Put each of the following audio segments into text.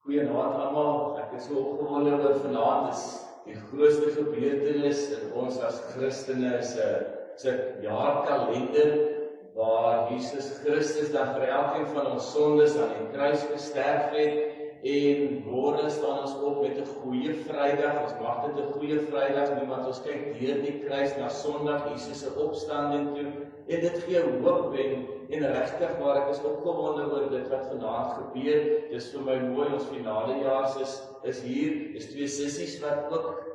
Goeienaand almal, ek is so opgewonde oor vanaand is die grootste gebeurtenis in ons as Christene is 'n jaarkalender waar Jesus Christus dan vir elkeen van ons sondes aan die kruis gesterf het en môre staan ons op met 'n goeie Vrydag. Ons mag dit 'n goeie Vrydag noem want ons kyk deur die kruis na Sondag, Jesus se opstanding toe en dit gee hoop en regtig waar ek is opgewonde oor dit wat vanaand gebeur. Dis vir my mooi, ons finale jaars is hier. Dis twee sissies wat ook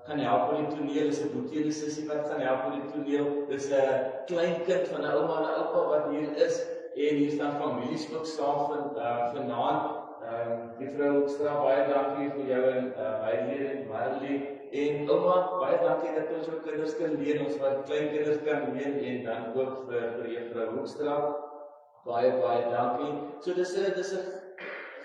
gaan help met die toneel. Dis 'n boetie sissie wat gaan help met die toneel. Dis 'n kleinkind van 'n ouma en 'n oupa wat hier is en hier staan families ook saam vanaand. Juffrou Hoekstra, baie dankie vir jou en Heilie en Marlie. En ouma, baie dankie dat ons jou kinders kan leen, ons wat kleinkinders kan leen en dan ook vir Juffrou Hoekstra. Baie dankie. So dis 'n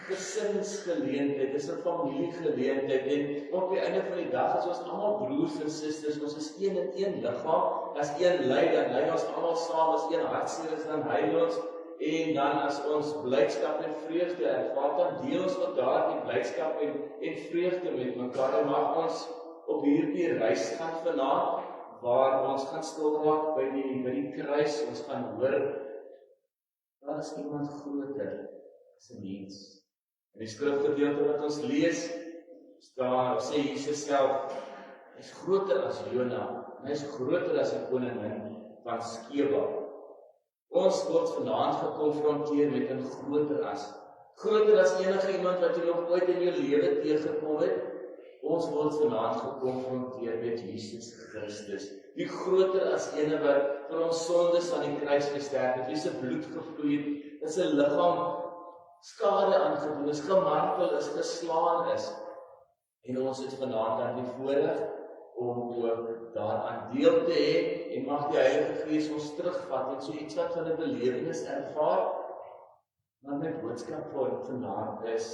gesinsgeleentheid, dis 'n familiegeleentheid en op die einde van die dag is ons almal broers en susters, ons is een in een liggaam. As een ly, dan ly ons almal saam, as een hartseer is, dan huil ons. En dan as ons blydskap en vreugde ervaar, dan deel ons ook daardie blydskap en vreugde met mekaar. En mag ons op hierdie reis gaan vanaand, waar ons gaan stil raak by die kruis, ons gaan hoor, daar is iemand groter as 'n mens. In die skrifgedeelte wat ons lees, sê Jesus self, hy is groter as Jona, en hy is groter as die koningin van Skeba. Ons word vanaand gekonfronteer met 'n groter as enige iemand wat jy nog ooit in jou lewe teëgekom het. Ons word vanaand gekonfronteer met Jesus Christus, die groter as ene wat vir ons sondes aan die kruis gesterf het, wie se bloed gevloei het, is 'n liggaam skade aangedoen, is gemartel, is geslaan is. En ons het vanaand aan die voorreg om ook daaraan deel te hê en mag die Heilige Gees ons terugvat en so iets wat van 'n belewenis ervaar. Maar my boodskap vir vanaand is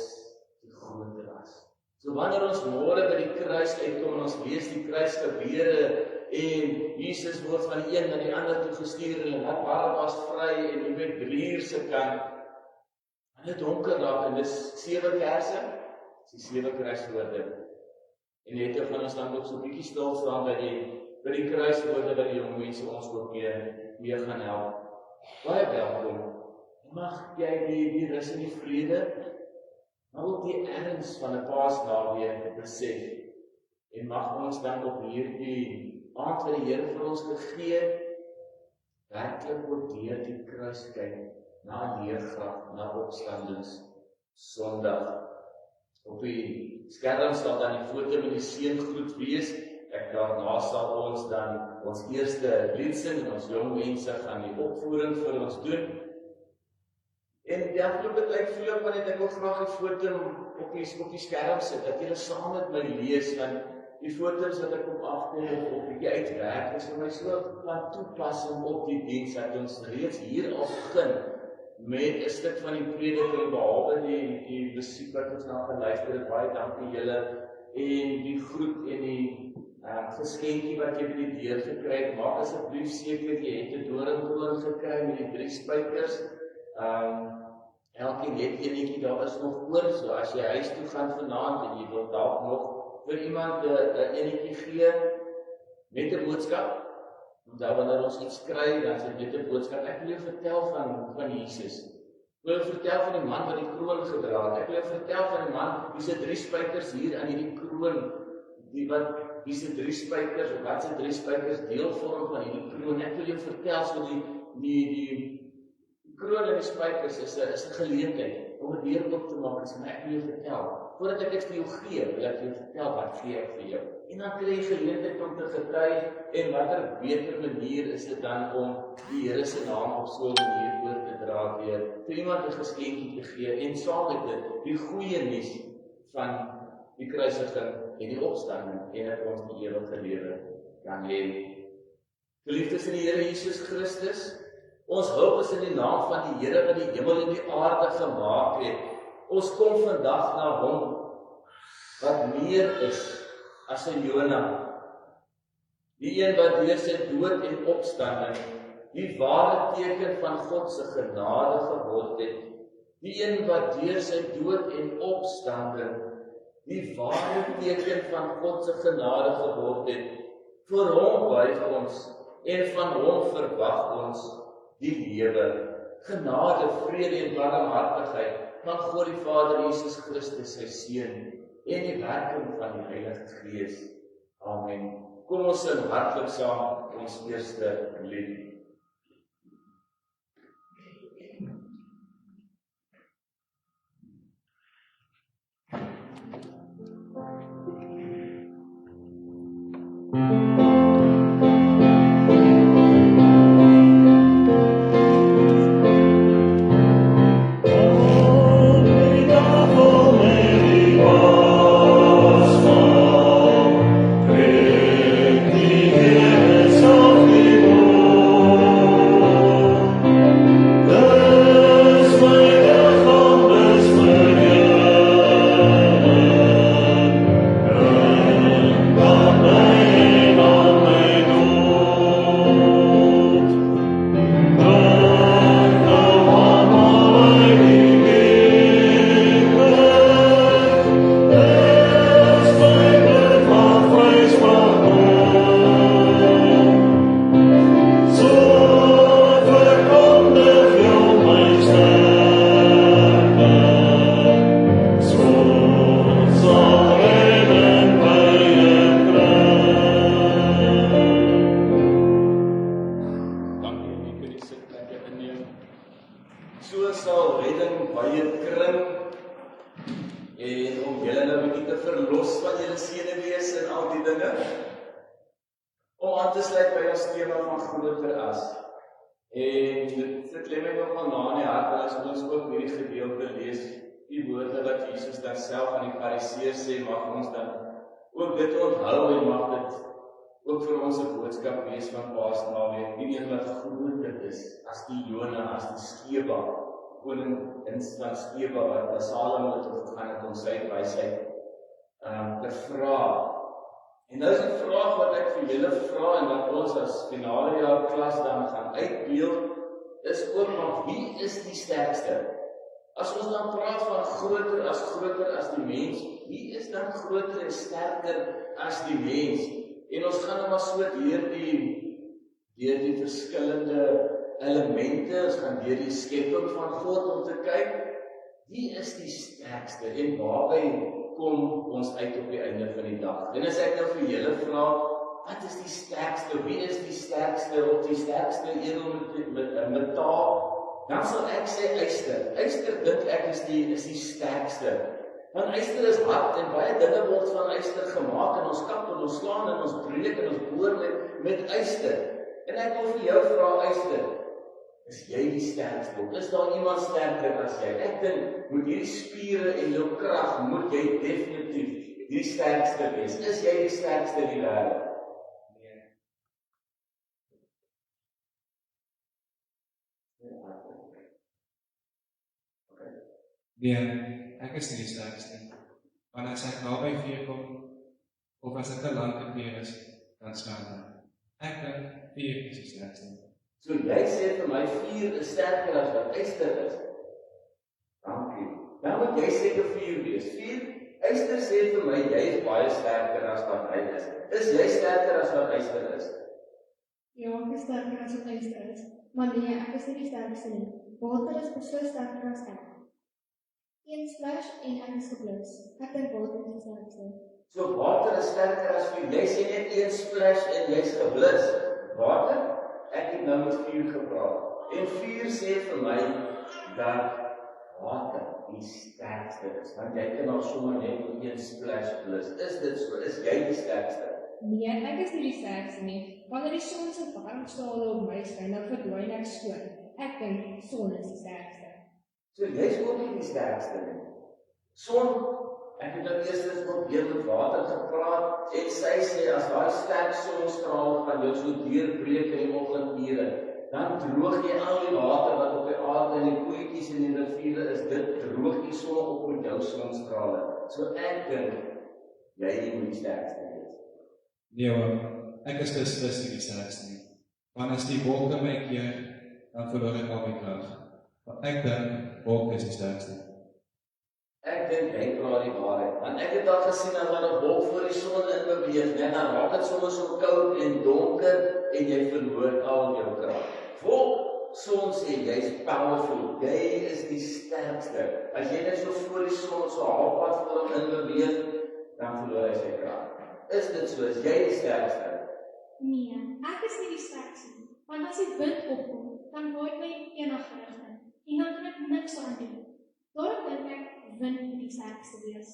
die groter as. So wanneer ons môre by die kruis uitkom en ons lees die kruisgebeure en Jesus word van die een na die ander toe gestuur en laat Barabbas vry en jy weet 3 uur se kant en dit donker raak en dis 7 verse, die 7 kruiswoorde. En net of van ons dan ook so 'n bietjie stil staan by die kruiswoorde wat die jong mense ons ook mee gaan help. Baie welkom. Mag jy die rus en die vrede, maar ook die erns van 'n Paasnaweek besef. En mag ons dan op hierdie aand wat die Here vir ons gegee, werklik ook deur die kruis kyk, na 'n leergraf, na opstandings Sondag. Op die skerm sal dan die foto met die seëngroet wees. Daarna sal ons dan ons eerste lied sing en ons jong mense gaan die opvoering vir ons doen. En die afgelope tyd voel ek net ek wil graag die foto op die skerm sit, dat julle saam met my lees, want die foto's wat ek op afkom of op bietjie uitwerk is vir my so van toepassing op die diens dat ons reeds hier al begin met 'n stuk van die prediking, behalwe die musiek wat ons na geluister het. Baie dankie julle en die groet en die geskenkie wat jy by die deur gekry het. Maak asseblief seker jy het 'n doringkroon gekry met die 3 spykers. Elkeen het enetjie, daar is nog oor, so as jy huis toe gaan vanaand en jy wil dalk nog vir iemand 'n enetjie gee met 'n boodskap. Onthou wanneer ons iets kry, dan is dit 'n boodskap. Ek wil jou vertel van Jesus. Ek wil jou vertel van die man wat die kroon gedra het. Ek wil jou vertel van die man wie se 3 spykers hier aan hierdie kroon, wie se 3 spykers of wat se 3 spykers deel vorm van hierdie kroon. Ek wil jou vertel so die kroon en die spykers is 'n geleentheid om 'n deur oop te maak en ek wil jou vertel. Voordat ek dit vir jou gee, wil ek jou vertel wat gee ek vir jou. En dan kry jy geleentheid om te getuig en watter beter manier is dit dan om die Here se naam op so 'n manier oor te dra deur vir iemand 'n geskenkie te gee en saam met dit die goeie nuus van die kruisiging en die opstanding en dat ons die ewige lewe kan hê. Geliefdes in die Here Jesus Christus, ons hulp is in die naam van die Here wat die hemel en die aarde gemaak het. Ons kom vandag na hom wat meer is as 'n Jona. Die een wat deur sy dood en opstanding die ware teken van God se genade geword het. Die een wat deur sy dood en opstanding die ware teken van God se genade geword het. Vir hom buig ons en van hom verwag ons die lewe, genade, vrede en barmhartigheid van God die Vader Jesus Christus sy Seun en die werking van die Heilige Gees. Amen. Kom ons sing hartlik saam ons eerste lied. Koning van Skeba wat Salomo toe gegaan het om sy wysheid te vra. En nou is die vraag wat ek vir julle vra en wat ons as finale jaar klas dan gaan uitbeeld, is ook maar wie is die sterkste? As ons dan praat van groter as die mens, wie is dan groter en sterker as die mens? En ons gaan nou maar so deur die verskillende elemente, ons gaan deur die skepping van God om te kyk, wie is die sterkste en waarby kom ons uit op die einde van die dag? En as ek nou vir julle vra, wat is die sterkste, wie is die sterkste of die sterkste edelmetaal, dan sal ek sê yster. Yster dink ek is die sterkste. Want yster is hard en baie dinge word van yster gemaak en ons kap en ons slaan en ons breek en ons boor met yster. En ek wil vir jou vra, yster, is jy die sterkste? Is daar iemand sterker as jy? Ek dink, met hierdie spiere en jou krag, moet jy definitief die sterkste wees. Is jy die sterkste in die wêreld? Nee, ek is nie die sterkste. Want as ek naby vuur kom, of as ek te lank in vuur is, dan staan ek. Ek dink vuur is die sterkste. So jy sê vir my, vuur is sterker as wat yster is. Dankie. Nou moet jy seker vuur wees. Yster sê vir my, jy is baie sterker as wat hy is. Is jy sterker as wat yster is? Ja, ek is sterker as wat yster is. Maar nee, ek is nie die sterkste nie. Water is beslis sterker as ek. Een splash en ek is geblus. Ek dink water is die sterkste. So water is sterker as vuur. Jy sê net een splash en jy is geblus. Water? Ek het nou met vuur gepraat. En vuur sê vir my dat water die sterkste is. Want jy kan al sommer net met een splash blus. Is dit so? Is jy die sterkste? Nee, ek is nie die sterkste nie. Wanneer die son se warmstrale op my skyn, dan verdwyn ek skoon. Ek dink son is die sterkste. So jy is ook nie die sterkste nie. Son, ek het nou eerstens probeer met water gepraat en sy sê as daai sterk sonstraal van jou so deurbreek in die oggendure, dan droog jy al die water wat op die aarde en die poeltjies en die riviere is, dit droog die son op met jou sonstrale. So ek dink jy moet die sterkste wees. Nee hoor, ek is beslis nie die sterkste nie. Want as die wolke my keer, dan verloor ek al my krag. Maar ek dink wolk is die sterkste. Ek dink jy praat die waarheid. Want ek het al gesien as daar 'n wolk voor die son in beweeg, net dan raak dit sommer so koud en donker en jy verloor al jou krag. Wolk son sê jy's powerful, jy is die sterkste. As jy net so voor die son so halfpad voor hom in beweeg, dan verloor hy sy krag. Is dit so, is jy die sterkste? Nee, ek is nie die sterkste nie. Want as die wind opkom, dan waai my in enige rigting en dan kan ek niks aan doen. Daarom dink ek wind moet die sterkste wees.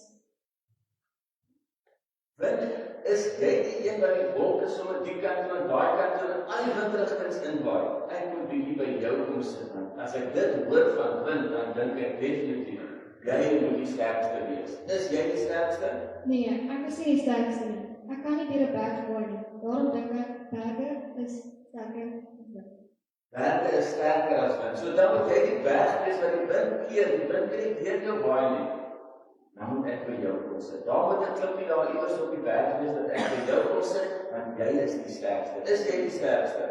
Wind is jy die een wat die wolke sommer die kant toe en daai kant toe en al die windrigtings inwaai. Ek moet bietjie by jou kom sit. As ek dit hoor van wind, dan dink ek definitief jy moet die sterkste wees. Is jy die sterkste? Nee, ek is nie die sterkste nie. Ek kan nie deur 'n berg waai nie. Daarom dink ek berge is sterker as wind. Berge is sterker as wind. So dan moet jy die berg wees wat die wind keer. Die wind kan nie deur jou waai nie. Dan moet ek by jou kom sit. Daar moet 'n klippie daar iewers op die berg wees dat ek by jou kom sit, want jy is die sterkste. Is jy die sterkste?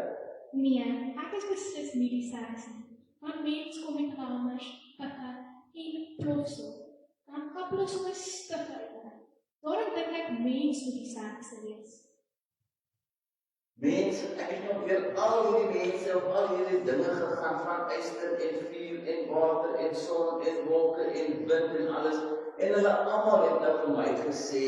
Nee, ek is beslis nie die sterkste nie. Want mense kom in kamers, pikke en plofsel. Dan kap hulle so 'n stuk uit hulle. Daarom dink ek mense moet die sterkste wees. Mense, ek het nog weer al hierdie mense op al hierdie dinge gegaan van yster en vuur en water en son en wolke en wind en alles. En hulle almal het nou vir my gesê,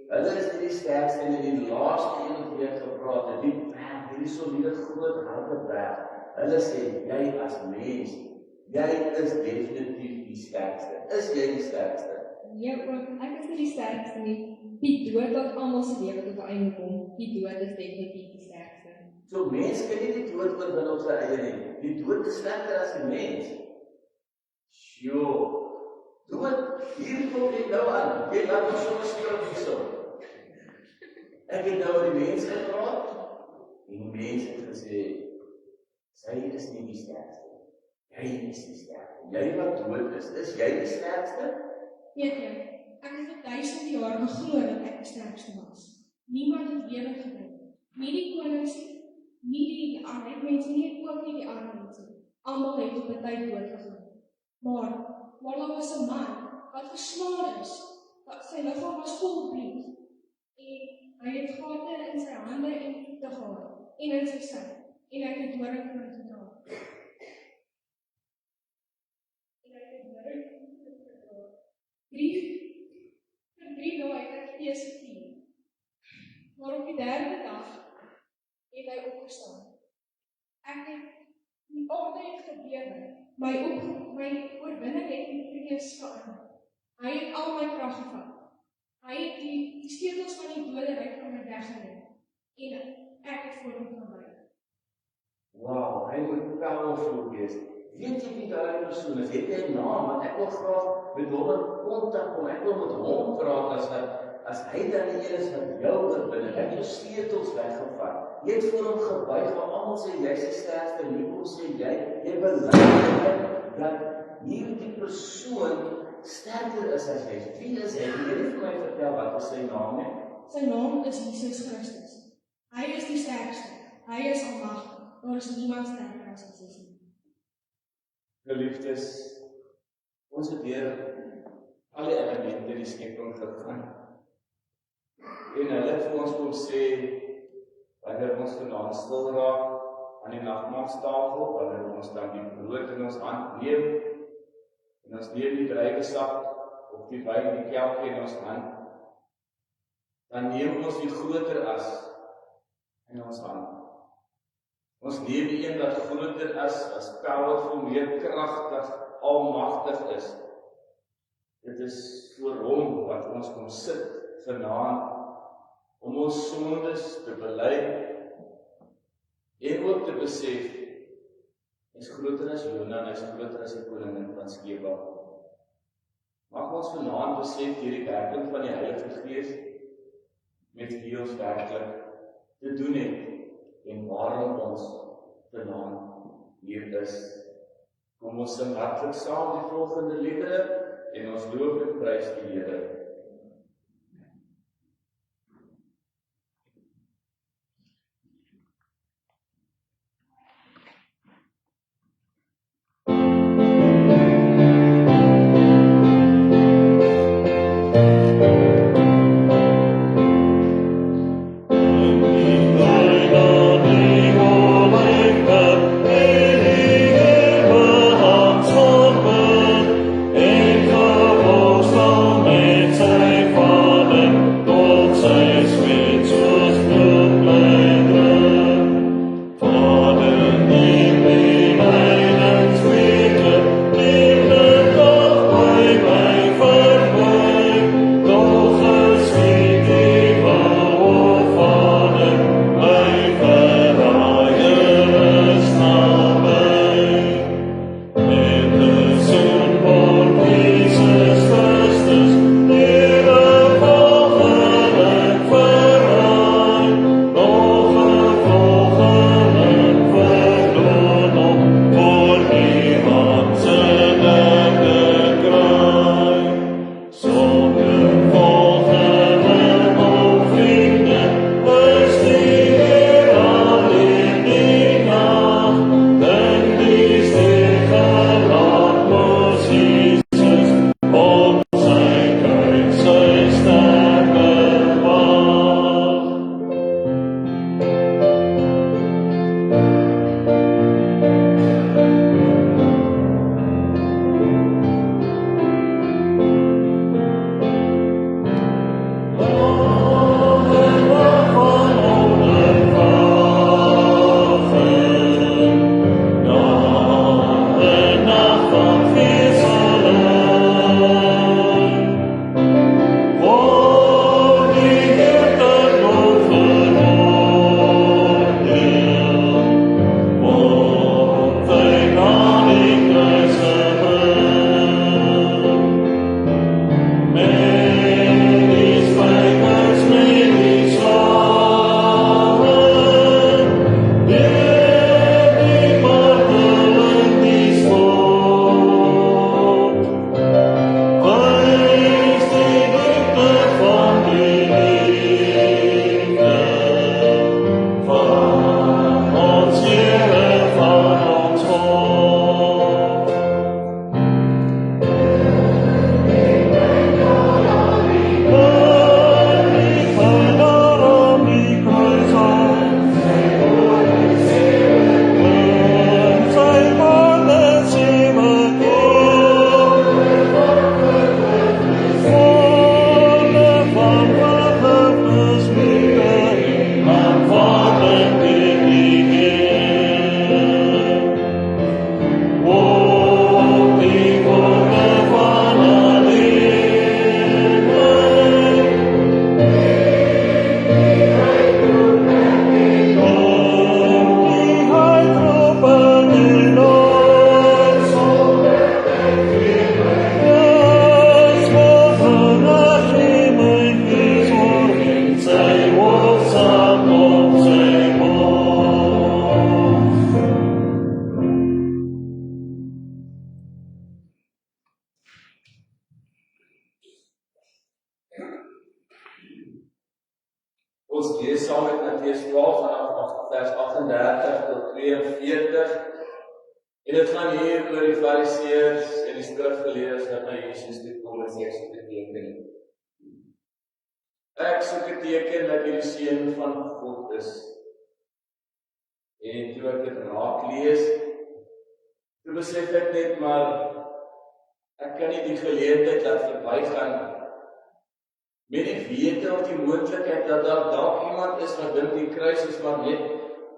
hulle is nie die sterkste en die laaste een wat weer gepraat het, die berg, hierdie soliede groot harde berg. Hulle sê, jy as mens, jy is definitief die sterkste. Is jy die sterkste? Nee, ook, ek is nie die sterkste nie. Die dood wat almal se lewe tot 'n einde kom, die dood is definitief die sterkste. So mens kan nie die dood oorwin op sy eie nie. Die dood is sterker as die mens. Sjoe. Dood, hier kom jy nou aan. Jy laat ons sommer skrik hierso. Ek het nou met die mens gepraat. En die mens het gesê, sy is nie die sterkste. Jy is die sterkste. Jy wat dood is jy die sterkste? Weet jy, ek het vir 1000 jaar geglo dat ek die sterkste was. Niemand het lewe gebring. Nie die konings nie die arme mense nie, ook nie die arme mense. Almal het op 'n tyd dood gegaan. Maar daar was 'n man wat geslaan is, wat sy liggaam was vol bloed. En hy het gate in sy hande en voete gehad en in sy sy. En hy het doring in sy dra. Vir 3 dae het ek vlees gevier. Maar op die 3de dag het hy opgestaan. Ek het die altyd gebewe. My oorwinning het die vlees verander. Hy het al my krag gevat. Hy het die sleutels van die doderyk van my weggeneem. En ek het voor hom gaan buig. Wow, hy moet powerful wees. Weet jy wie daai persoon is? Het hy 'n naam? Want ek wil graag met hom in kontak kom. Ek wil met hom praat as hy dan die een is wat jou oorwin. Hy het jou sleutels weggevat. Jy het voor hom gebuig, maar almal sê jy's die sterkste. En hoe kom sê jy bely dat hierdie persoon sterker is as jy. Wie is hy? Wil jy vir my vertel wat is sy naam nie? Sy naam is Jesus Christus. Hy is die sterkste. Hy is almagtig. Daar is niemand sterker as Jesus nie. Geliefdes, ons het deur al die elemente die skepping gegaan. En hulle het vir ons kom sê, wanneer ons vanaand stil raak aan die nagmaalstafel, wanneer ons dan die brood in ons hand neem, en ons neem die druiwesap of die wyn, die kelkie in ons hand, dan neem ons die groter as in ons hand. Ons neem die een wat groter as powerful, meer kragtig, almagtig is. Dit is voor hom wat ons kom sit vanaand, om ons sondes te bely, en ook te besef, hy is groter as Jona, en hy is groter as die koningin van Skeba. Mag ons vanaand besef deur die werking van die Heilige Gees, met wie ons werklik te doen het, en waarom ons vanaand hier is. Kom ons sing hartlik saam die volgende liedere, en ons loof en prys die Here. Ons lees saam met Matteus 12 vanaf vers 38 tot 42. En dit gaan hier oor die Fariseërs en die skrifgeleerdes wat na Jesus toe kom en sê ek soek 'n teken. Ek soek 'n teken dat jy die seun van God is. En toe ek dit raak lees, toe besef ek net maar ek kan nie die geleentheid laat verbygaan met die wete of die moontlikheid dat daar dalk iemand is wat dink die kruis is maar net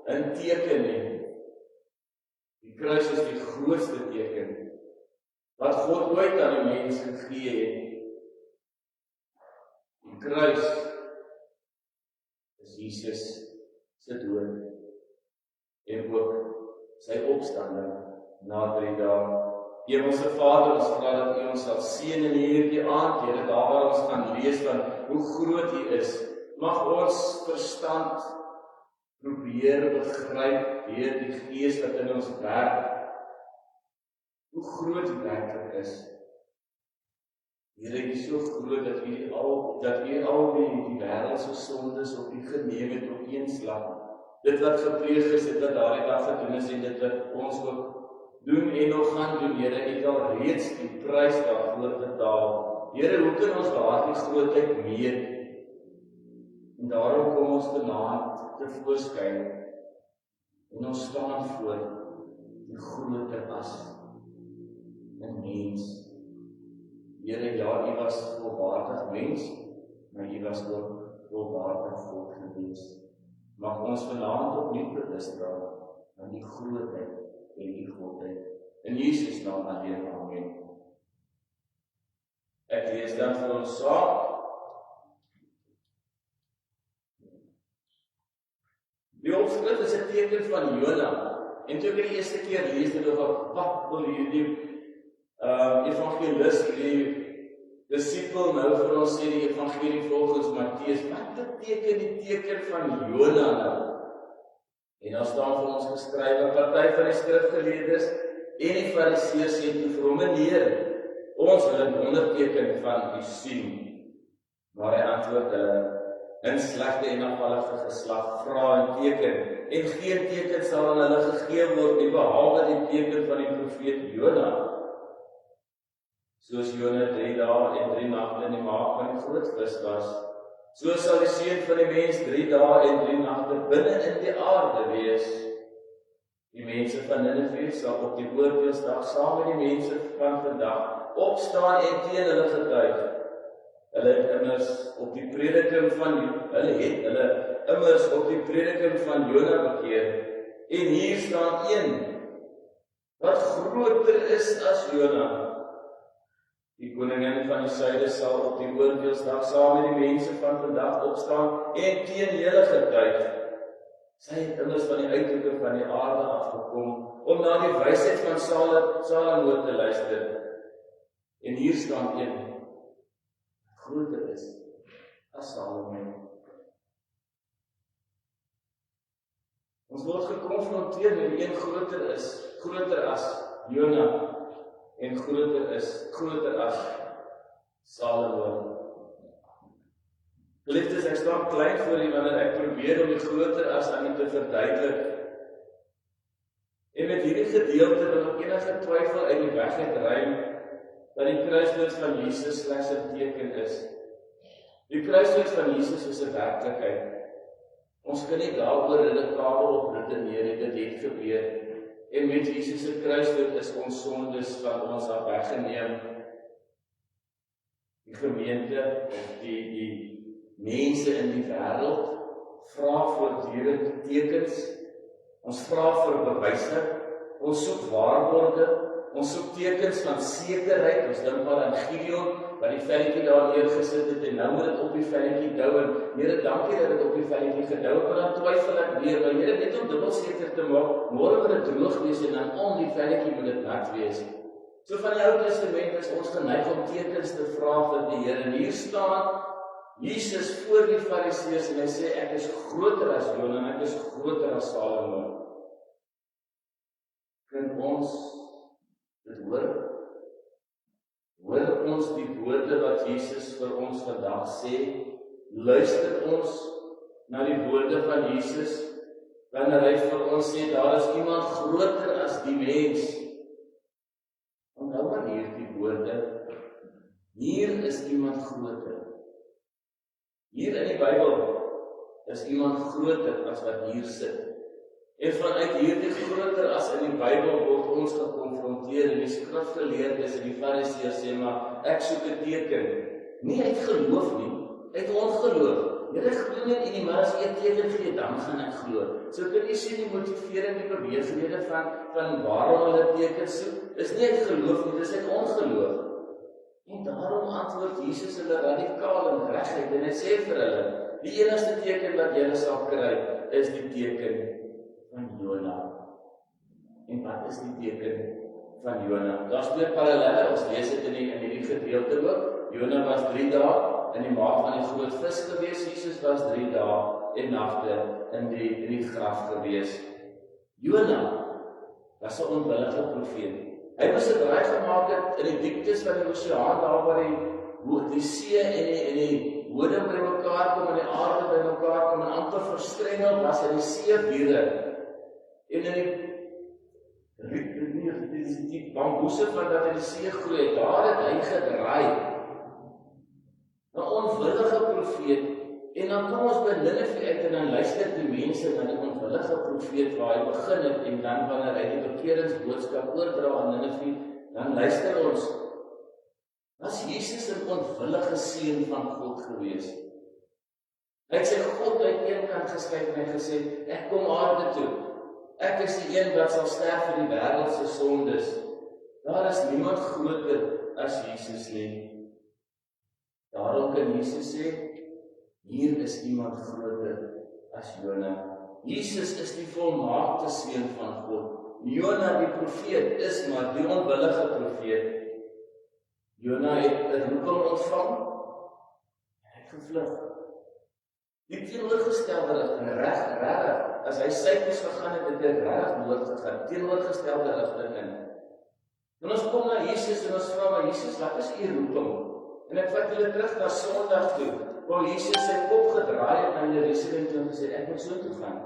'n teken nie. Die kruis is die grootste teken wat God ooit aan die mens gegee het. Die kruis is Jesus se dood en ook sy opstanding na 3 dae. Hemelse Vader, ons vra dat U ons sal seën in hierdie aand, Here, daar waar ons gaan lees van hoe groot U is. Mag ons verstand probeer begryp deur die Gees wat in ons werk, hoe groot U werklik is. Here, U is so groot dat U al die wêreld se sondes op U geneem het op een slag. Dit wat gepleeg is, dit wat daardie dag gedoen is en dit wat ons ook doen en nog gaan doen, Here, het al reeds die prys daarvoor betaal. Here, hoe kan ons daardie grootheid meet? En daarom kom ons vanaand tevoorskyn en ons staan voor die groter as 'n mens. Here, ja, U was volwaardig mens, maar U was ook volwaardig God gewees. Mag ons vanaand opnuut bewus raak van die grootheid en die godheid. In Jesus naam alleen, amen. Ek lees dan vir ons saam. Die opskrif is 'n teken van Jona. En toe ek die eerste keer lees dit oor wat wil hierdie evangelis, die disipel nou vir ons sê die evangelie volgens Matteus, wat beteken die teken van Jona nou? En dan staan vir ons geskrywe, party van die skrifgeleerdes en die Fariseërs sê toe vir hom, meneer, ons wil 'n wonderteken van U sien. Maar hy antwoord hulle, in slegte en afvallige geslag vra 'n teken, en geen teken sal aan hulle gegee word nie, behalwe die teken van die profeet Jona. Soos Jona 3 dae en 3 nagte in die maag van die groot vis was, so sal die seun van die mens 3 dae en 3 nagte binne in die aarde wees. Die mense van Ninive sal op die oordeelsdag saam met die mense van vandag opstaan en teen hulle getuig. Hulle het immers op die prediking van Jona bekeer. En hier staan een wat groter is as Jona. Die koningin van die suide sal op die oordeelsdag saam met die mense van vandag opstaan en teen julle getuig. Sy het immers van die uithoeke van die aarde afgekom om na die wysheid van Salomo te luister. En hier staan een groter is as Salomo. Ons word gekonfronteer met een groter as Jona en groter as Salomo. Geliefdes, ek staan klein voor U wanneer ek probeer om die groter as aan U te verduidelik. En met hierdie gedeelte wil ek enige twyfel uit die weg uitruim dat die kruisdood van Jesus slegs 'n teken is. Die kruisdood van Jesus is 'n werklikheid. Ons kan nie daaroor radikaal op redeneer nie, dit het gebeur. En met Jesus se kruisdood is ons sondes van ons af weggeneem. Die gemeente of die mense in die wêreld vra voortdurend tekens. Ons vra vir bewyse. Ons soek waarborge. Ons soek tekens van sekerheid. Ons dink maar aan Gideon wat die velletjie daar neergesit het en nou moet dit op die velletjie dou en Here, dankie dat dit op die velletjie gedou het, maar dan twyfel ek weer, maar Here, net om dubbel seker te maak, môre moet dit droog wees en dan om die velletjie moet dit nat wees. So van die Ou Testament is ons geneig om tekens te vra vir die Here. En hier staan Jesus voor die Fariseërs en hy sê ek is groter as Jona en ek is groter as Salomo. Kan ons dit hoor? Hoor ons die woorde wat Jesus vir ons vandag sê? Luister ons na die woorde van Jesus, wanneer hy vir ons sê, daar is iemand groter as die mens. Onthou maar hierdie woorde, hier is iemand groter. Hier in die Bybel is iemand groter as wat hier sit. En vanuit hierdie groter as in die Bybel word ons gekonfronteer en die skrifgeleerdes en die fariseërs sê maar, ek soek 'n teken. Nie uit geloof nie, uit ongeloof. Julle glo nie in die maar as jy 'n teken gee, dan gaan ek glo. So kan jy sien die motiverende beweeglikhede van waarom hulle teken soek, is nie uit geloof nie, dis uit ongeloof. En daarom antwoord Jesus hulle radikaal en reguit en hy sê vir hulle, die enigste teken wat julle sal kry, is die teken van Jona. En wat is die teken van Jona? Daar's twee parallelle, ons lees dit in hierdie gedeelte ook. Jona was 3 dae in die maag van die groot vis gewees, Jesus was 3 dae en nagte in die graf gewees. Jona was 'n onwillige profeet. Hy moes 'n draai gemaak het in die dieptes van die oseaan, daar waar die see en die bodem by mekaar kom en die aarde by mekaar kom en amper verstrengel was in die seewiere. En in die bamboese van wat in die see groei, daar het hy gedraai. 'n Onwillige profeet, en dan kom ons by Nineve uit en dan luister die mense na die onwillige profeet waar hy begin het en dan wanneer hy die bekeringsboodskap oordra aan Nineve, dan luister ons. Was Jesus 'n onwillige seun van God gewees? Hy het sy God uit een kant geskyk en hy gesê, ek kom aarde toe. Ek is die een wat sal sterf vir die wêreld se sondes. Daar is niemand groter as Jesus nie. Daarom kan Jesus sê, hier is iemand groter as Jona. Jesus is die volmaakte seun van God. Jona die profeet is maar die onwillige profeet. Jona het 'n roeping ontvang en hy het gevlug. Die teenoorgestelde rigting, reg, as hy sypaadjies gegaan het, het hy reg noord gegaan, teenoorgestelde rigting in. En ons kom na Jesus en ons vra, maar Jesus, wat is u roeping? En ek vat julle terug na Sondag toe, waar Jesus sy kop gedraai het na Jerusalem toe en gesê, ek moet so toe gaan.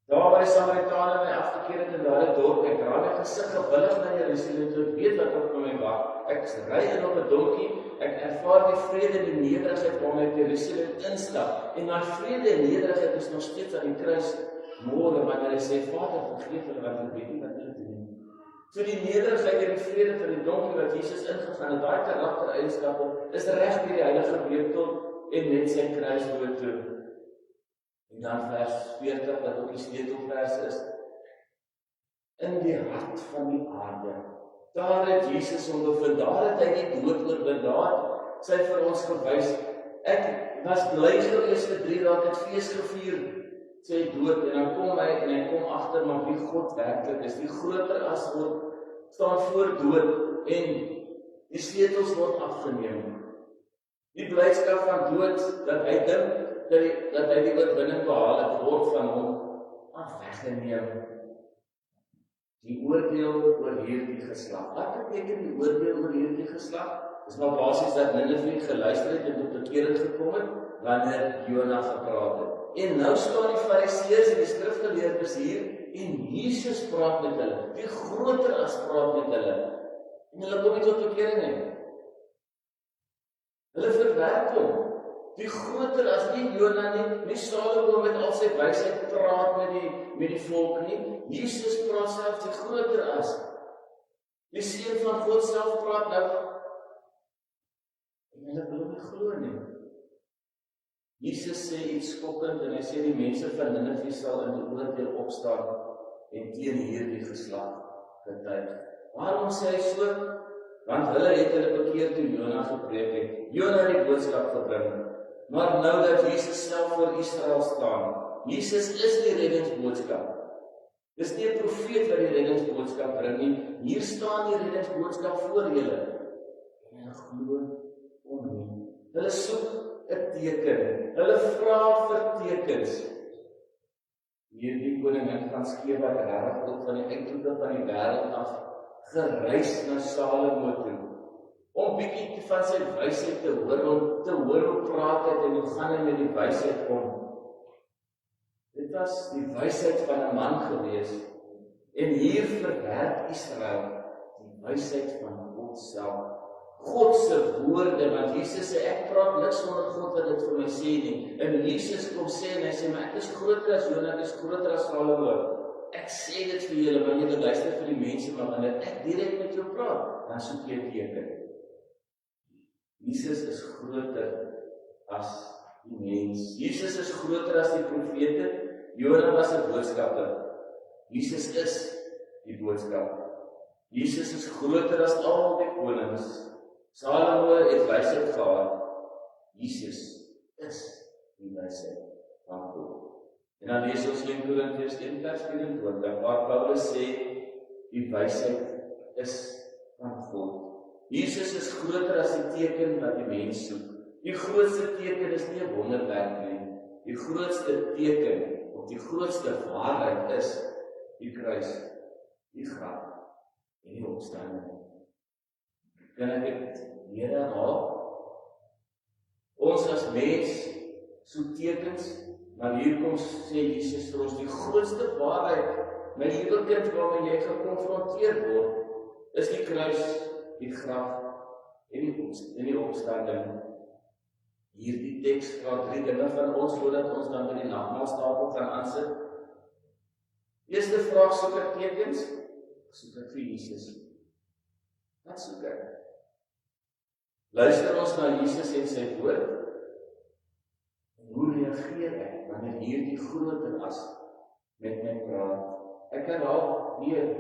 Daar waar die Samaritane my afgekeer het in daardie dorp, ek draai my gesig gewillig na Jerusalem toe, ek weet wat op my wag. Ek ry in op 'n donkie, ek ervaar die vrede en die nederigheid waar ek Jerusalem instap. En my vrede en nederigheid is nog steeds aan die kruis môre wanneer hy sê, Vader, vergeef hulle want hulle weet nie wat hulle doen. So die nederigheid en die vrede van die donkie wat Jesus ingegaan het, daai karaktereienskappe is reg deur die Heilige Gees tot en net sy kruisdood toe. En dan vers 40 wat ook die sleutelvers is. In die hart van die aarde. Daar het Jesus hom bevind, daar het hy die dood oorwin, daar sy vir ons gewys. Ek was bly gewees vir 3 dae, ek het fees gevier, sê dood, en dan kom hy en hy kom agter, maar wie God werklik is, die groter as God, staan voor dood, en die sleutels word afgeneem. Die blydskap van dood, dat hy dink, dat hy die oorwinning behaal het, word van hom weggeneem. Die oordeel oor hierdie geslag. Wat beteken die oordeel oor hierdie geslag? Dis maar basies dat Nineve geluister het en tot bekering gekom het, wanneer Jona gepraat het. En nou staan die fariseërs en die skrifgeleerdes hier, en Jesus praat met hulle, die groter as praat met hulle. En hulle kom nie tot bekering nie. Hulle verwerp hom. Die groter as nie Jona nie Salomo met al sy wysheid praat met die volk nie. Jesus praat self die groter as. Die seun van God self praat nou. En hulle wil nie glo nie. Jesus sê iets skokkend en hy sê die mense van Nineve sal in die oordeel opstaan en teen hierdie geslag getuig. Waarom sê hy so? Want hulle het hulle bekeer toe Jona gepreek het. Jona het die boodskap gebring. Maar nou dat Jesus self voor Israel staan, Jesus is die reddingsboodskap. Dis nie 'n profeet wat die reddingsboodskap bring nie. Hier staan die reddingsboodskap voor julle. En hulle glo hom nie. Hulle soek 'n teken. Hulle vra vir tekens. Hierdie koningin van Skeba het regtig ook van die uithoeke van die wêreld af gereis na Salomo toe. Om bietjie van sy wysheid te hoor hoe praat het en hoe gaan hy met die wysheid om. Dit was die wysheid van 'n man gewees. En hier verwerk Israel die wysheid van God self. God se woorde, want Jesus sê, ek praat niks sonder God wat dit vir my sê nie. En Jesus kom sê, en hy sê, maar ek is groter as Jona, ek is groter as Salomo. Ek sê dit vir julle, want julle luister vir die mense, maar wanneer ek direk met jou praat, dan soek jy 'n teken. Jesus is groter as die mens. Jesus is groter as die profete. Jona was 'n boodskapper. Jesus is die boodskap. Jesus is groter as al die konings. Salomo het wysheid gehad. Jesus is die wysheid van God. En dan lees ons in Korintiërs 1:24 waar Paulus sê die wysheid is van God. Jesus is groter as die teken wat die mens soek. Die grootste teken is nie 'n wonderwerk nie. Die grootste teken of die grootste waarheid is die kruis, die graf en die opstanding. Kan ek dit weer herhaal? Ons as mens soek tekens, maar hier kom sê Jesus vir ons die grootste waarheid, my liewe kind waarmee jy gekonfronteer word, is die kruis, die graf en die opstanding. Hierdie teks vra 3 dinge van ons voordat ons dan by die nagmaaltafel gaan aansit. Eerste vraag, soek ek tekens? Soek ek vir Jesus? Wat soek ek? Luister ons na Jesus en sy woord? Hoe reageer ek wanneer hierdie groter as met my praat? Ek herhaal weer,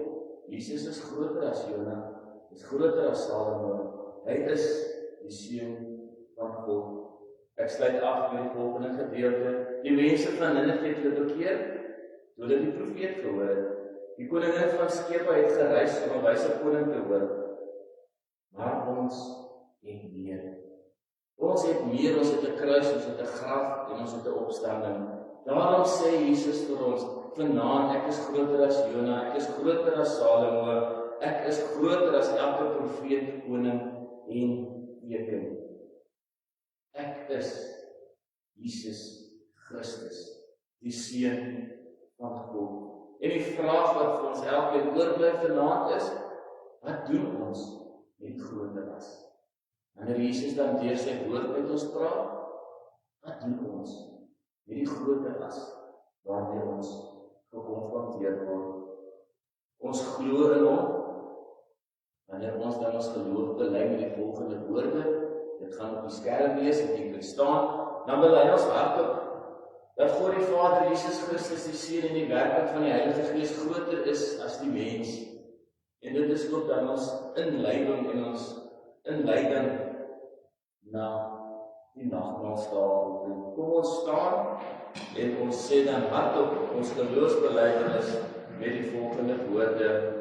Jesus is groter as Jona, is groter as Salomo. Hy is die seun van God. Ek sluit af met die volgende gedeelte. Die mense van Ninive het hulle bekeer, toe hulle die profeet gehoor het. Die koningin van Skeba het gereis om 'n wyse koning te hoor. Maar ons het meer. Ons het meer, ons het 'n kruis, ons het 'n graf en ons het 'n opstanding. Daarom sê Jesus vir ons, vanaand, ek is groter as Jona, ek is groter as Salomo, ek is groter as elke profeet, koning en teken. Ek is Jesus Christus, die seun van God. En die vraag wat vir ons elkeen oorbly vanaand is, wat doen ons met groter as? Wanneer Jesus dan deur sy woord met ons praat, wat doen ons met die groter as waarmee ons gekonfronteer word? Ons glo in hom. Wanneer ons dan ons geloof bely met die volgende woorde, dit gaan op die skerm wees en jy kan staan, dan bely ons hardop dat God die Vader, Jesus Christus, die Seun en die werking van die Heilige Gees groter is as die mens. En dit is ook dan ons inleiding en ons inleiding na die nagmaaltafel toe. Kom ons staan en ons sê dan hardop ons geloofsbelijdenis met die volgende woorde.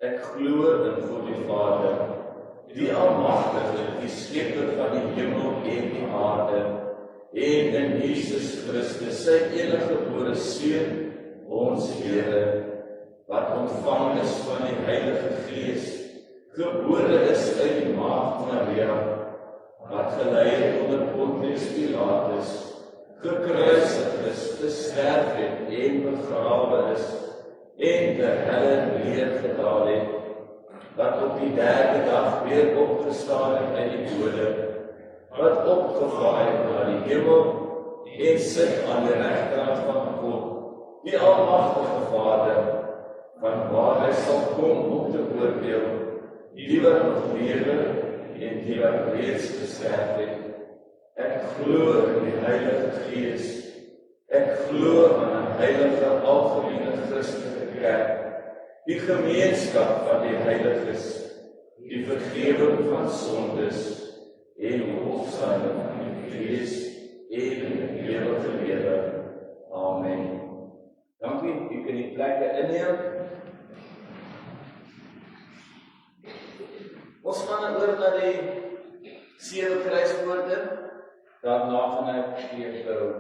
Ek glo in God die Vader, die Almagtige, die Skepper van die hemel en die aarde, en in Jesus Christus, sy eniggebore Seun, ons Here, wat ontvang is van die Heilige Gees, gebore is uit die maagd Maria, wat gelei het onder Pontius Pilatus, gekruisig is, gesterf het en begrawe is, en te helle neergedaal het, wat op die 3de dag weer opgestaan het uit die dode, wat opgevaar het na die hemel en sit aan die regterhand van God, die Almagtige Vader, van waar hy sal kom om te oordeel, die wat nog lewe en die wat reeds gesterf het. Ek glo in die Heilige Gees. Ek glo aan 'n heilige algemene Christelike kerk, die gemeenskap van die heiliges, die vergewing van sondes en die opstanding van die Gees en die ewige lewe. Amen. Dankie, u kan die plekke inneem. Ons gaan oor na die 7 kruiswoorde. Daarna gaan ek weer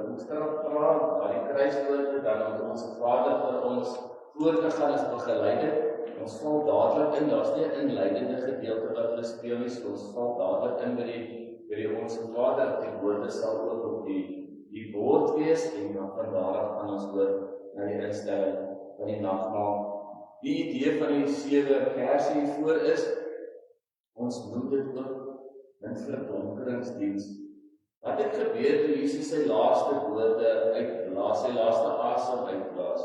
Boekstraf praat, na die kruiswoorde, dan om ons Vader vir ons voor te gaan as begeleider. ons val dadelik in, daar's nie 'n inleidende gedeelte wat hulle speel nie, so ons val dadelik in by die Onse Vader. Die woorde sal ook op die bord wees, en dan van daar af gaan ons oor na die instelling van die nagmaal. Die idee van die 7 kerse hiervoor is, ons noem dit ook 'n verdonkeringsdiens. Wat het gebeur toe Jesus sy laaste woorde uitblaas, sy laaste asem uitblaas?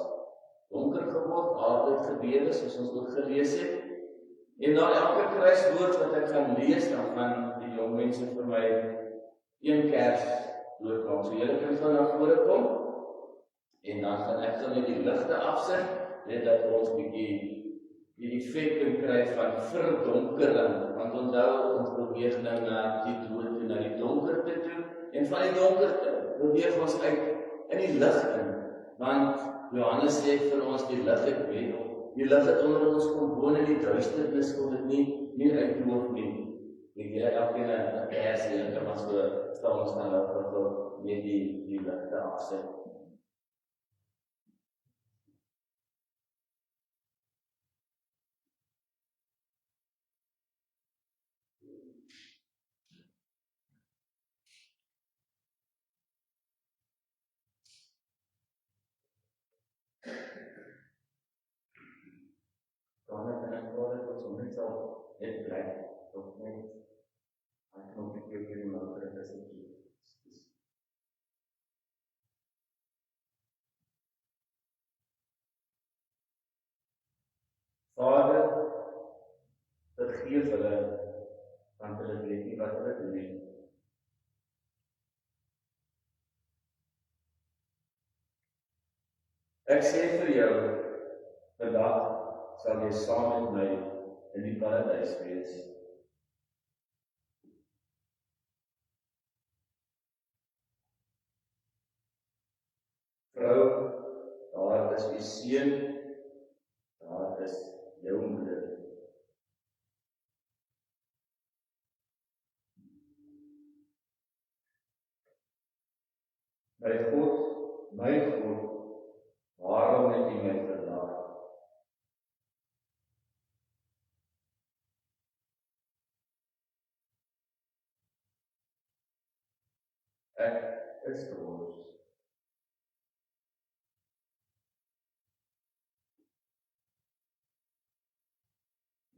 Donker geword, aarde het gebeur, soos ons ook gelees het. En na elke kruiswoord wat ek gaan lees, dan gaan die jong mense vir my 1 kers doodmaak. So julle kan van na vore kom, en dan gaan ek net die ligte afsit, net dat ons bietjie die effek kan kry van verdonkering, want onthou, ons beweeg nou na die dood en na die donkerte toe, en van die donkerte beweeg ons uit in die lig in, want Johannes sê vir ons, die lig het wen, die lig het onder ons kom woon in die duisternis, kon dit nie uitdoof nie. Ek jy elkeen 'n kers hier, en kan ons so staan nou met die ligte afsit. Dan ek wou dit ons net sal net bly, of net, ek kan ook nie keer die mouter en dis nie. Vader, vergeef hulle, want hulle weet nie wat hulle doen nie. Ek sê vir jou, vandag sal jy saam met my in die paradys wees. Vrou, daar is u seun, daar is jou moeder. My God, waarom het u my verlaat? Ek is trots.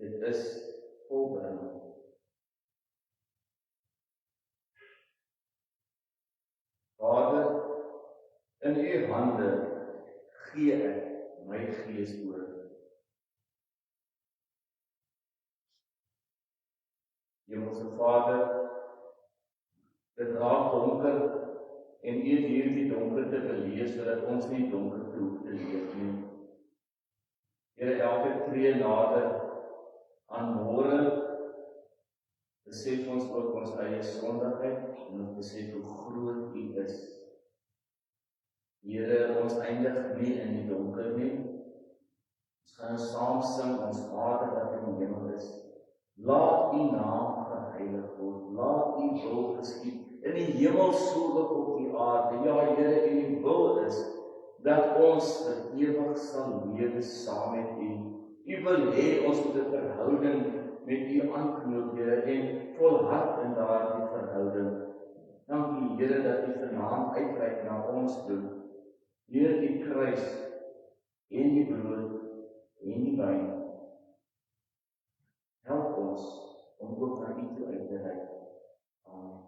Dit is volbring. Vader, in u hande gee ek my gees oor. Hemelse Vader, dit raak donker, en u het hierdie donkerte gelees, sodat ons nie donkerte hoef te leef nie. Here, elke tree nader aan môre, besef ons ook ons eie sondigheid, en ons besef hoe groot u is. Here, ons eindig nie in die donker nie. Ons gaan saam sing, ons Vader wat in die hemel is. Laat u naam geheilig word, laat u wil geskied, in die hemel so ook op die aarde. Ja, Here, en u wil is, dat ons vir ewig sal lewe saam met u. U wil hê ons moet 'n verhouding met u aanknoop, Here, en volhard in daardie verhouding. Dankie, Here, dat u vanaand uitreik na ons toe, deur die kruis en die brood en die wyn. Help ons om ook na u toe uit te reik. Amen.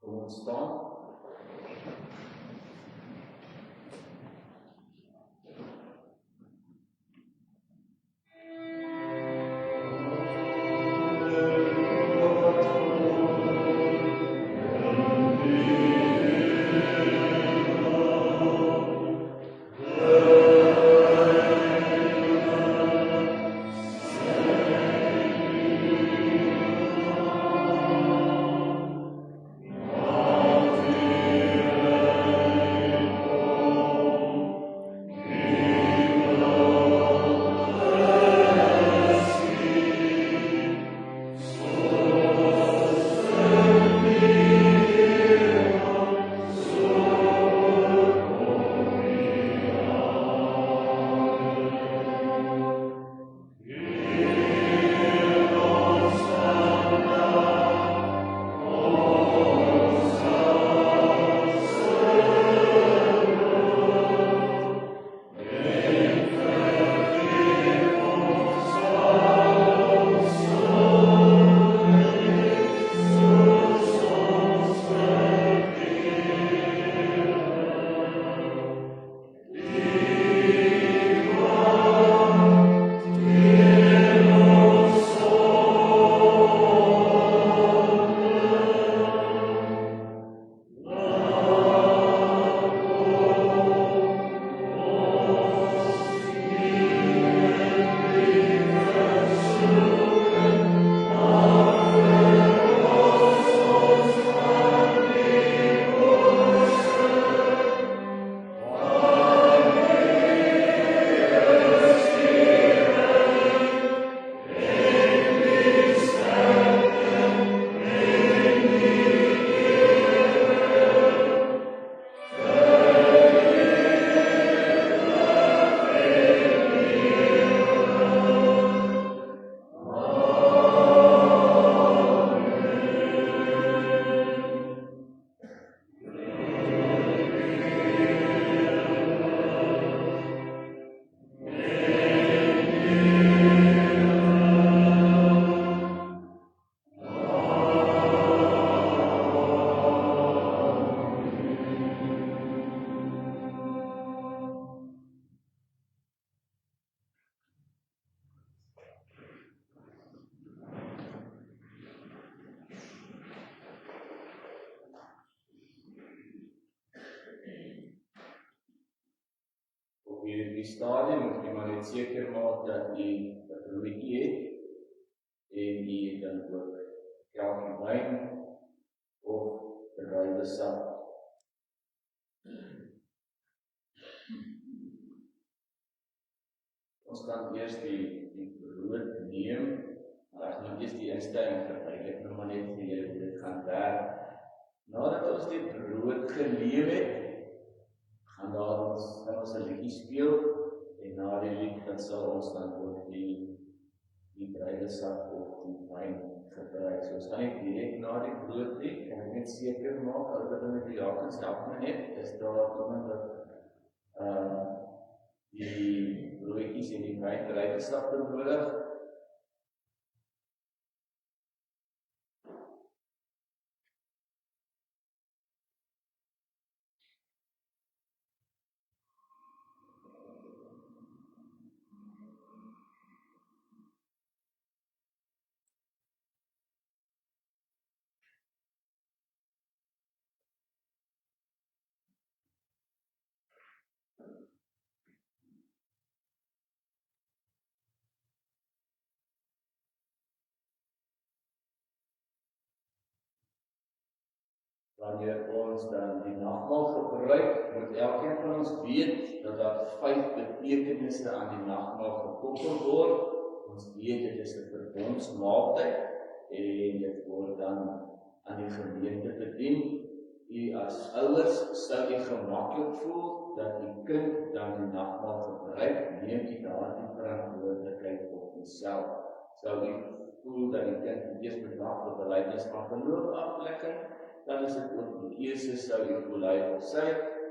Kom ons staan. Op hierdie stadium moet jy maar net seker maak dat jy 'n broodjie het en jy dan ook kelkie wyn of bereide sap. Ons gaan eers die brood neem, maar ek gaan eers die instelling verduidelik, nou maar net vir julle hoe dit gaan werk. Nadat ons die brood geneem het, gaan ons 'n liedjie speel en na die lied dan sal ons dan ook die druiwesap of die wyn gebruik. So ons gaan nie direk na die brood lied, en ek net seker maak as wat met die Jakobs help my net, is daar iemand wat die broodjies en die wyn druiwesap benodig. Wanneer ons dan die nagmaal gebruik, moet elkeen van ons weet dat daar 5 betekenisse aan die nagmaal gekoppel word. Ons weet dit is 'n verbondsmaaltyd en dit word dan aan die gemeente bedien. U as ouers sou u gemaklik voel dat u kind dan die nagmaal gebruik, neem u daardie verantwoordelikheid op uself. Sou u voel dat die kind eers bedag op belydenis van geloof afleggen, dan is dit ook die keuse sou u voel hy of sy,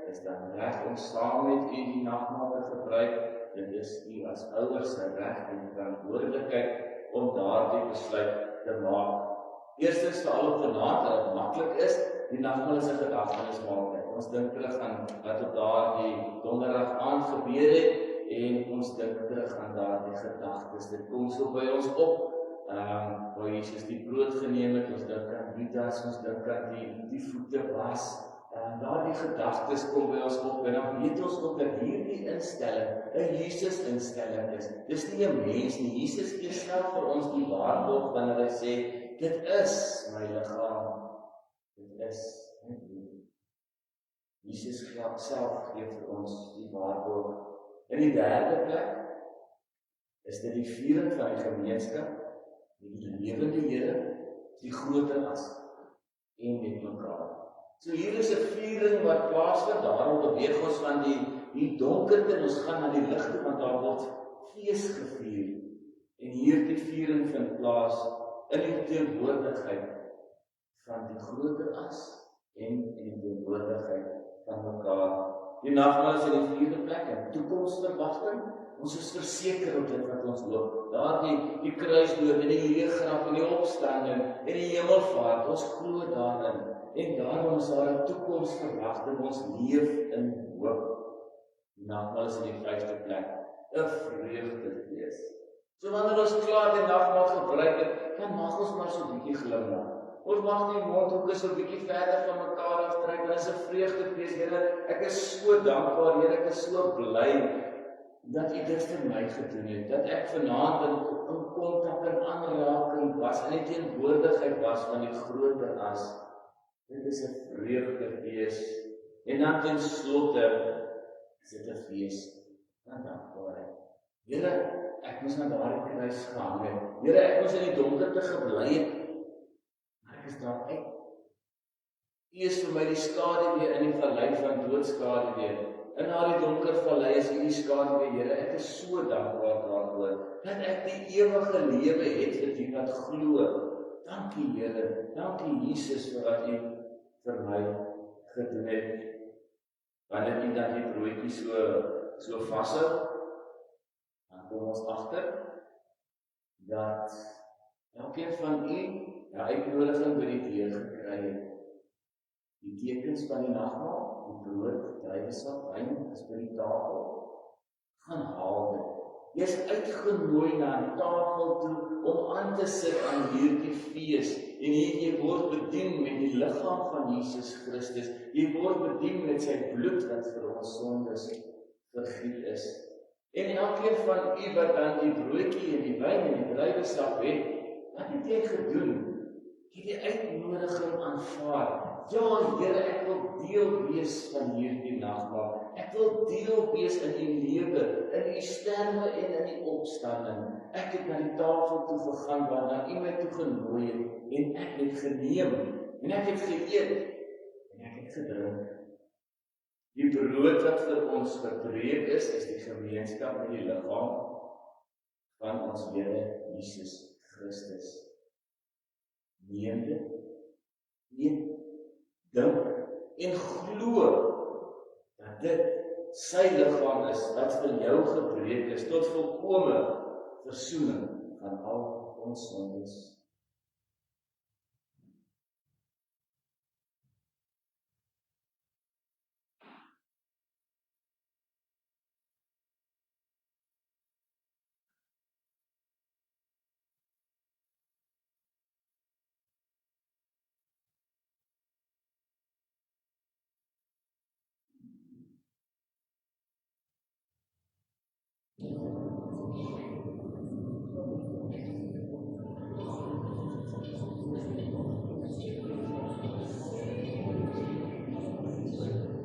is dan reg om saam met u die nagmaal te gebruik. Dit is u as ouers se reg en verantwoordelikheid om daardie besluit te maak. Eerstens veral op vanaand, dat dit maklik is, die nagmaal is 'n gedagtenismaaltyd. Ons dink terug aan wat op daardie donderdag aand gebeur het, en ons dink terug aan daardie gedagtes. Dit kom so by ons op, waar Jesus die brood geneem het, ons dink aan Judas, ons dink aan die voete was. Daardie gedagtes kom by ons op, en dan weet ons ook dat hierdie instelling 'n Jesus-instelling is. Dis nie 'n mens nie. Jesus gee self vir ons die waarborg wanneer hy sê, dit is my liggaam. Dit is my bloed. Jesus self gee vir ons die waarborg. In die derde plek is dit die viering van die gemeenskap, die lewende Here, die groter as, en met mekaar. So hier is 'n viering wat plaasvind, daarom beweeg ons van die donkerte en ons gaan na die lig toe, want daar word fees gevier. En hierdie viering vind plaas in die teenwoordigheid van die groter as en in die teenwoordigheid van mekaar. Die nagmaal is in die vierde plek, en toekomsverwagting. Ons is verseker op dit wat ons loop. Daar die kruisdood en die leeggraf en die opstanding en die hemelvaart. Ons glo daarin. En daarom is daar 'n toekomsverwagting. Ons leef in hoop. Die nagmaal is in die vyfde plek, 'n vreugdefees. So wanneer ons klaar die nagmaal gebruik het, dan mag ons maar so 'n bietjie glimlag. Ons mag die mondhoeke so 'n bietjie verder van mekaar aftrek. Dit is 'n vreugdefees. Here, ek is so dankbaar. Here, ek is so bly dat U dit vir my gedoen het. Dat ek vanaand in kontak en aanraking was, in die teenwoordigheid was van die groter as. Dit is 'n vreugdefees. En dan ten slotte is dit 'n fees van dankbaarheid. Here, ek moes na daardie kruis gehang het. Here, ek moes in die donkerte gebly het. Maar ek is daar uit. U is vir my die skaduwee in die vallei van doodskaduwee. In daardie donker vallei is U die skaduwee, Here. Ek is so dankbaar daarvoor dat ek die ewige lewe het vir die wat glo. Dankie, Here. Dankie, Jesus, vir wat U vir my gedoen het. Wanneer U dan die broodjie so vashou, dan kom ons agter dat elkeen van U 'n uitnodiging by die deur gekry het. Die tekens van die nagmaal, die brood, druiwesap, wyn is by die tafel. Gaan haal dit. Jy is uitgenooi na 'n tafel toe om aan te sit aan hierdie fees. En jy word bedien met die liggaam van Jesus Christus. Jy word bedien met sy bloed wat vir ons sondes vergiet is. En elkeen van U wat dan die broodjie en die wyn en die druiwesap het, wat het jy gedoen? Jy het die uitnodiging aanvaar. Ja, Here, ek wil deel wees van hierdie nagmaal. Ek wil deel wees in U lewe, in U sterwe en in U opstanding. Ek het na die tafel toe gegaan waarna U my toe genooi het, en ek het geneem, en ek het geëet, en ek het gedrink. Die brood wat vir ons verbreek is die gemeenskap met die liggaam van ons Here Jesus Christus. Neem dit, eet, dink en glo dat dit sy liggaam is wat vir jou gebreek is tot volkome versoening van al ons sondes.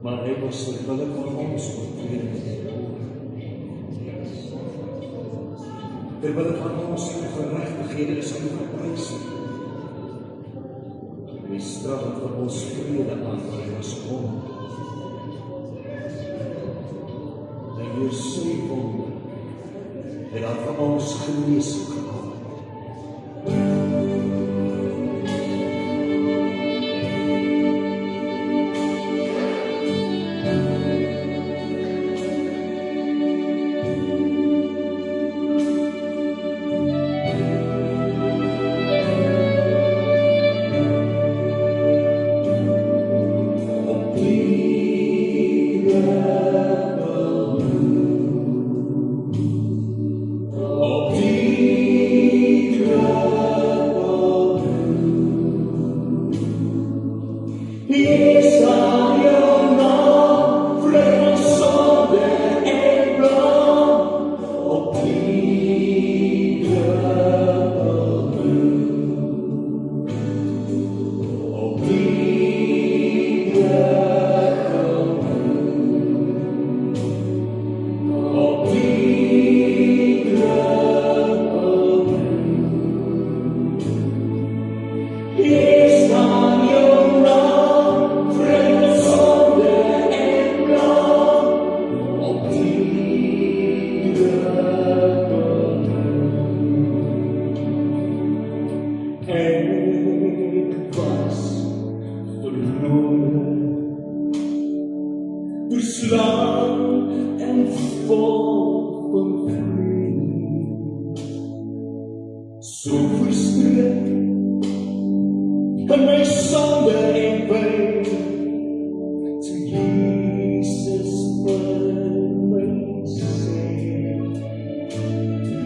Maar hy was terwille van ons oortrede. Terwille van ons ongeregtighede is hy geprys. Die straf vir ons vrede aanbring was kom. En hier sy wonder het dan vir ons genesing gemaak.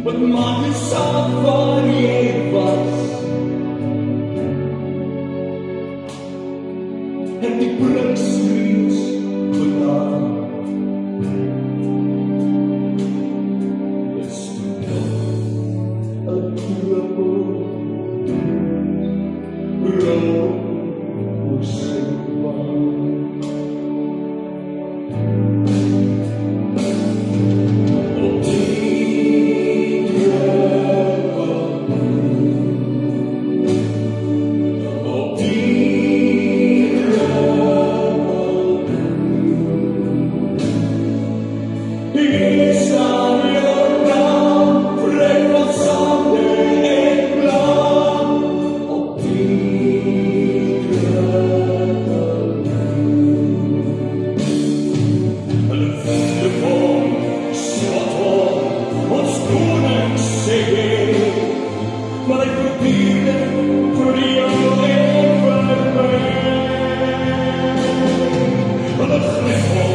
Wat maak nie saak waar jy was. En die blikskreeuws gedaan. Is toe nog 'n druppel rook oor sy wang. Op die druppel, op die druppel, is aan jou naam, vlek van sande en blauw. Op die druppel, hulle vriende kom, swat om, ons koning sê, maar ek verdier dit vir jou en vir my. Hulle gryp om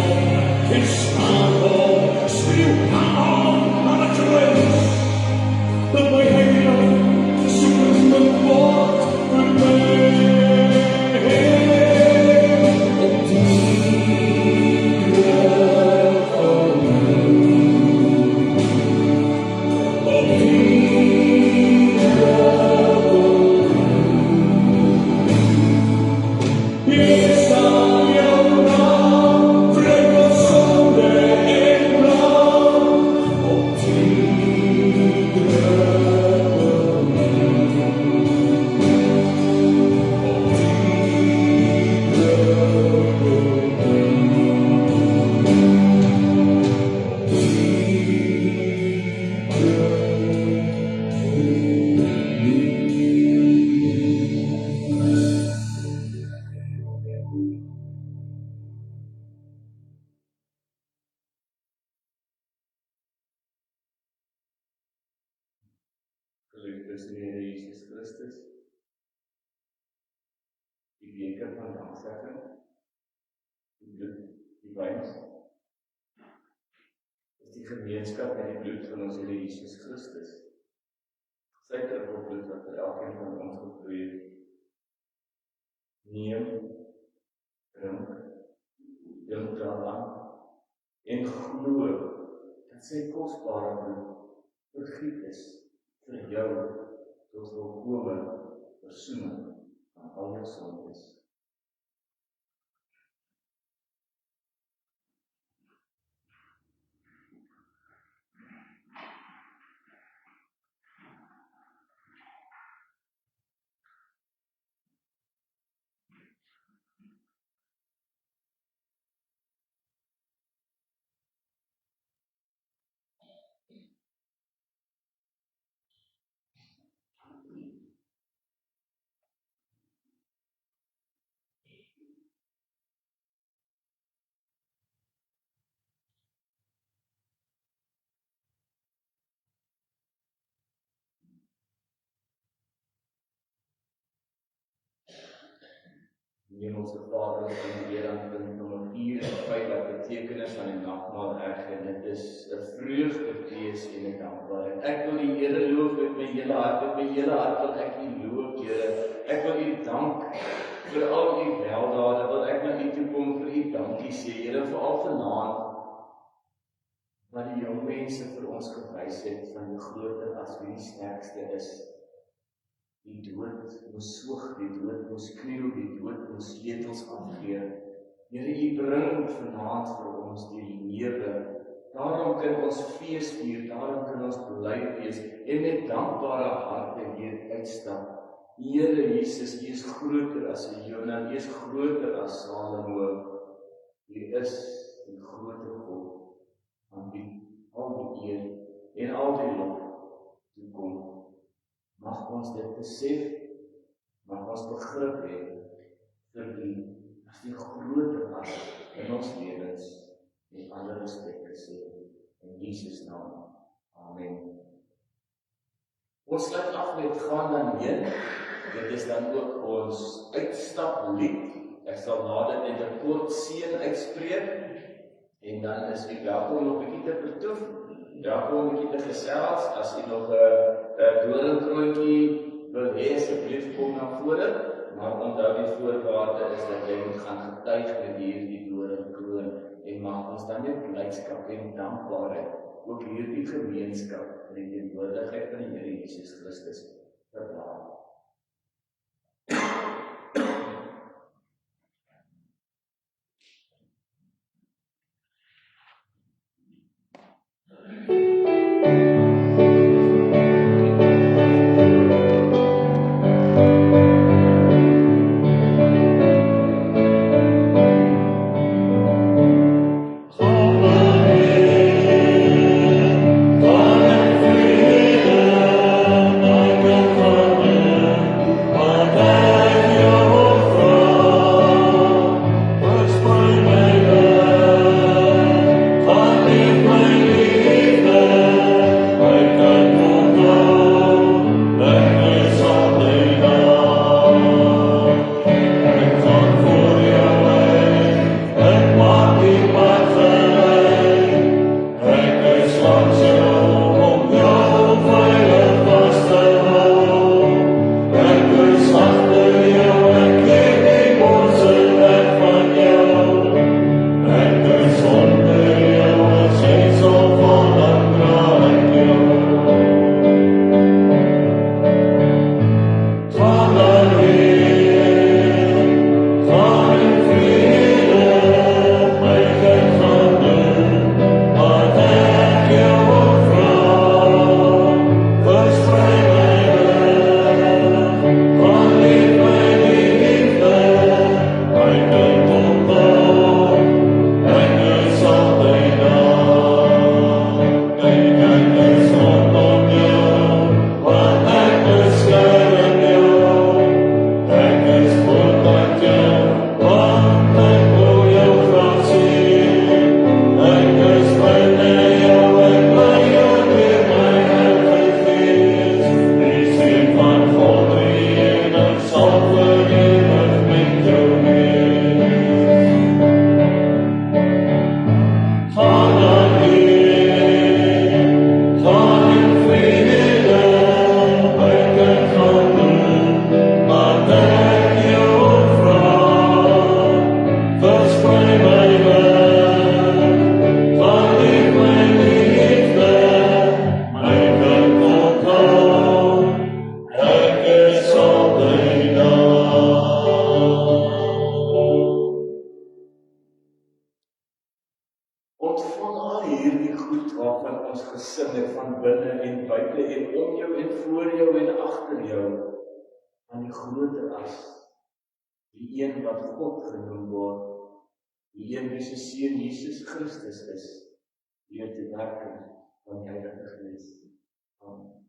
en staan om, skreeuw aan het kruis, dat my heiland soos my word vir my. Op die druppel, op die druppel, is aan jou naam, vlek van sonde en blauw. Op die druppel, op Geliefdes in die Here Jesus Christus, die beker van danksegging, die bloed, die wyn, is die gemeenskap met die bloed van ons Here Jesus Christus. Sy druppelbloed wat vir elkeen van ons gevloei het. Neem, drink daaraan en glo dat sy kosbare bloed vergiet is vir jou tot volkome versoening van al jou sondes. Hemelse Vader, ons kom weer aan punt nommer 4 en 5 wat betekenis van die nagmaal erken. Dit is 'n vreugdefees en 'n dankbaarheid. Ek wil die Here loof met my hele hart, met my hele hart wil ek U loof, Here. Ek wil U dank vir al U weldade, wil ek na U toe kom vir U dankie sê, Here, veral vanaand wat die jong mense vir ons gewys het van die groter as wie die sterkste is. Die dood moes soog, die dood moes kniel, die dood moes sleutels afgee. Here, U bring vanaand vir ons die lewe. Daarom kan ons fees vier, daarom kan ons bly wees en met dankbare harte hier uitstap. Here Jesus, U is groter as Jona, U is groter as Salomo. U is die groter God, aan wie al die eer en al die lof toekom. Mag ons dit besef, mag ons begrip hê vir U as die groter as in ons lewens en alle respek gesê in Jesus naam. Amen. Ons sluit af met Gaan dan heen. Dit is dan ook ons uitstaplied. Ek sal na dit net 'n kort seën uitspreek en dan is u welkom om 'n bietjie te vertoef Welkom om 'n bietjie te gesels. As jy nog 'n doringkroontjie wil hê, asseblief kom na vore. Maar onthou die voorwaarde is dat jy moet gaan getuig met hierdie doringkroon en mag ons dan net blydskap en dankbaarheid ook hierdie gemeenskap in die teenwoordigheid van die Here Jesus Christus verlaat. Ontvang al hierdie goed waarvan ons gesing het van binne en buite en om jou en voor jou en agter jou aan die groter as die een wat God genoem word, die een wie se seun Jesus Christus is, deur te werk van die Heilige Gees. Amen.